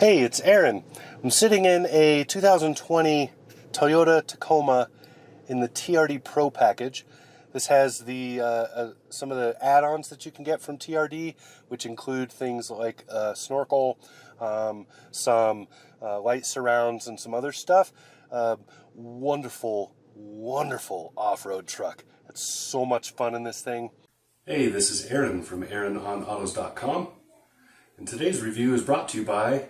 Hey, it's Aaron. I'm sitting in a 2020 Toyota Tacoma in the TRD Pro package. This has the some of the add-ons that you can get from TRD, which include things like snorkel, some light surrounds, and some other stuff. Wonderful, wonderful off-road truck. It's so much fun in this thing. Hey, this is Aaron from AaronOnAutos.com, and today's review is brought to you by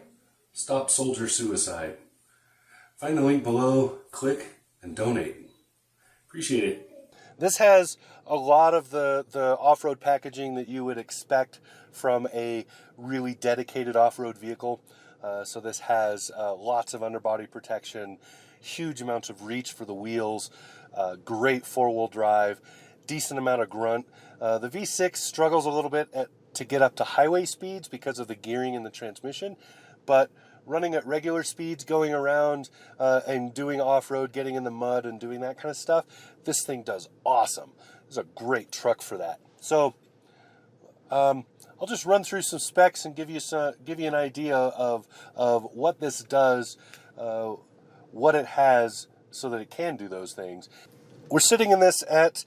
Stop Soldier Suicide. Find the link below, click, and donate. Appreciate it. This has a lot of the off-road packaging that you would expect from a really dedicated off-road vehicle. So this has lots of underbody protection, huge amounts of reach for the wheels, great four-wheel drive, decent amount of grunt. The V6 struggles a little bit to get up to highway speeds because of the gearing in the transmission, but running at regular speeds, going around and doing off-road, getting in the mud and doing that kind of stuff, this thing does awesome. It's a great truck for that. So I'll just run through some specs and give you an idea of what this does, what it has so that it can do those things. We're sitting in this at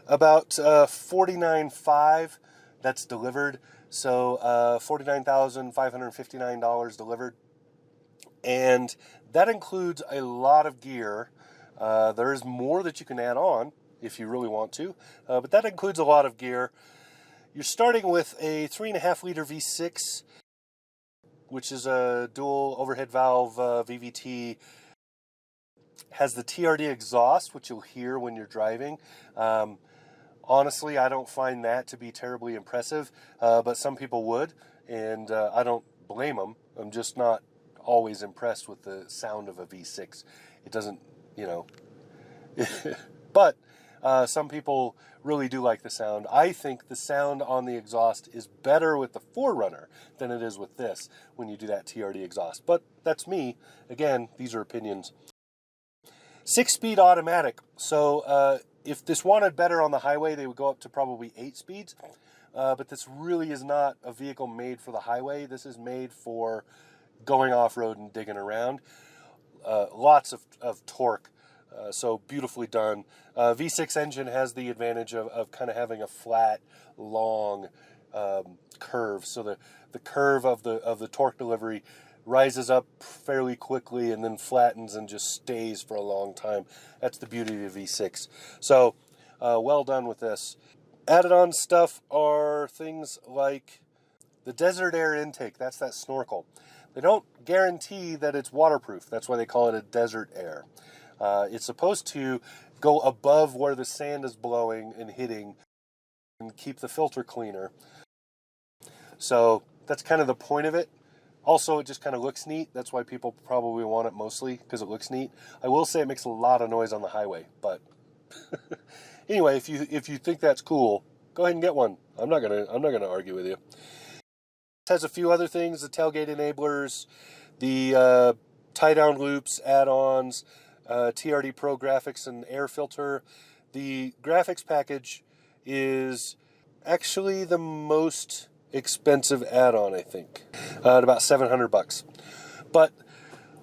about $49,500. That's delivered. So $49,559 delivered. And that includes a lot of gear. There is more that you can add on if you really want to, but that includes a lot of gear. You're starting with a 3.5-liter V6, which is a dual overhead valve VVT. Has the TRD exhaust, which you'll hear when you're driving. Honestly, I don't find that to be terribly impressive, but some people would, and I don't blame them. I'm just not always impressed with the sound of a V6. It doesn't, but some people really do like the sound. I think the sound on the exhaust is better with the 4Runner than it is with this when you do that TRD exhaust, but that's me. Again, these are opinions. 6-speed automatic. So if this wanted better on the highway, they would go up to probably 8 speeds. But this really is not a vehicle made for the highway. This is made for going off-road and digging around. Lots of torque. So beautifully done. V6 engine has the advantage of kind of having a flat, long curve. So the curve of the torque delivery rises up fairly quickly and then flattens and just stays for a long time. That's the beauty of the V6. So well done with this. Added-on stuff are things like the desert air intake. That's that snorkel. They don't guarantee that it's waterproof. That's why they call it a desert air. It's supposed to go above where the sand is blowing and hitting and keep the filter cleaner. So that's kind of the point of it. Also, it just kind of looks neat. That's why people probably want it mostly, because it looks neat. I will say it makes a lot of noise on the highway, but anyway, if you think that's cool, go ahead and get one. I'm not gonna argue with you. It has a few other things: the tailgate enablers, the tie-down loops, add-ons, TRD Pro graphics and air filter. The graphics package is actually the most expensive add-on, I think, at about $700. But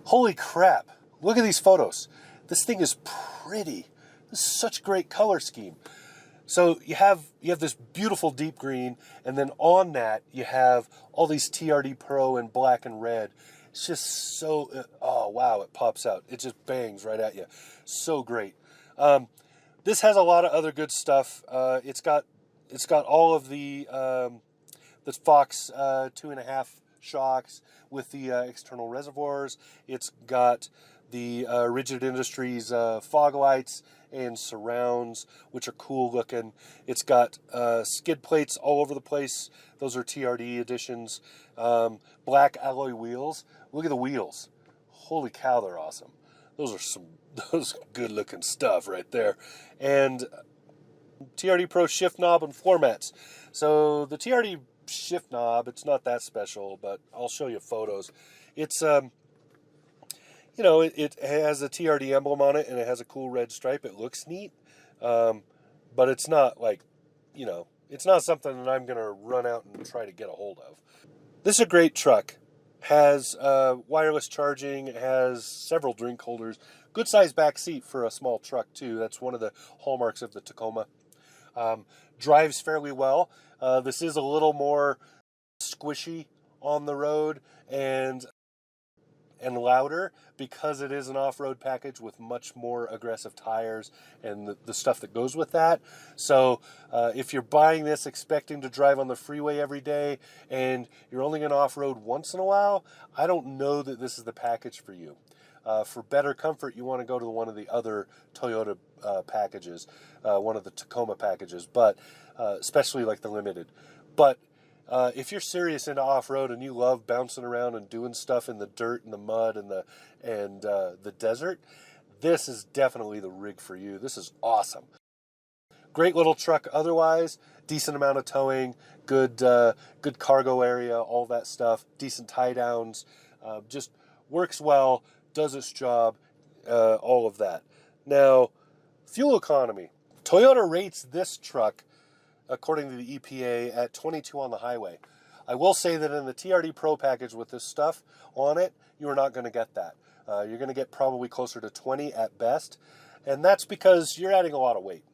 holy crap, look at these photos. This thing is pretty. This is such great color scheme. So you have this beautiful deep green, and then on that you have all these TRD Pro in black and red. It's just so, oh wow, it pops out. It just bangs right at you. So great. This has a lot of other good stuff. It's got all of the Fox 2.5 shocks with the external reservoirs. It's got the Rigid Industries fog lights and surrounds, which are cool looking. It's got skid plates all over the place. Those are TRD editions. Black alloy wheels. Look at the wheels. Holy cow, they're awesome. Those good looking stuff right there. And TRD Pro shift knob and floor mats. So the TRD shift knob, it's not that special, but I'll show you photos. It's it has a TRD emblem on it, and it has a cool red stripe. It looks neat, but it's not like, it's not something that I'm gonna run out and try to get a hold of. This is a great truck. Has wireless charging, has several drink holders. Good size back seat for a small truck too. That's one of the hallmarks of the Tacoma. Drives fairly well. This is a little more squishy on the road and louder because it is an off-road package with much more aggressive tires and the stuff that goes with that. So if you're buying this expecting to drive on the freeway every day and you're only going to off-road once in a while, I don't know that this is the package for you. For better comfort, you want to go to one of the other Toyota packages, one of the Tacoma packages, but especially like the Limited. But if you're serious into off-road and you love bouncing around and doing stuff in the dirt and the mud and the desert, this is definitely the rig for you. This is awesome. Great little truck otherwise, decent amount of towing, good cargo area, all that stuff, decent tie downs, just works well, does its job, all of that. Now, fuel economy. Toyota rates this truck, according to the EPA, at 22 on the highway. I will say that in the TRD Pro package with this stuff on it, you are not going to get that. You're going to get probably closer to 20 at best, and that's because you're adding a lot of weight.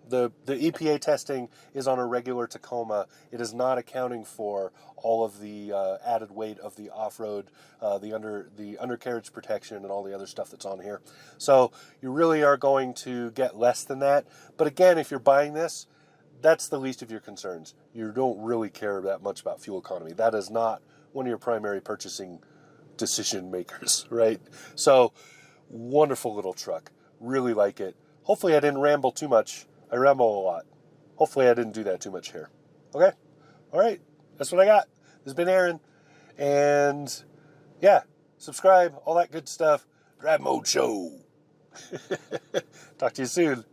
The EPA testing is on a regular Tacoma. It is not accounting for all of the added weight of the off-road, the undercarriage protection, and all the other stuff that's on here. So you really are going to get less than that. But again, if you're buying this, that's the least of your concerns. You don't really care that much about fuel economy. That is not one of your primary purchasing decision makers, right? So wonderful little truck. Really like it. Hopefully I didn't ramble too much. I ramble a lot. Hopefully I didn't do that too much here. Okay? All right. That's what I got. This has been Aaron. And yeah, subscribe, all that good stuff. Drive Mode Show. Talk to you soon.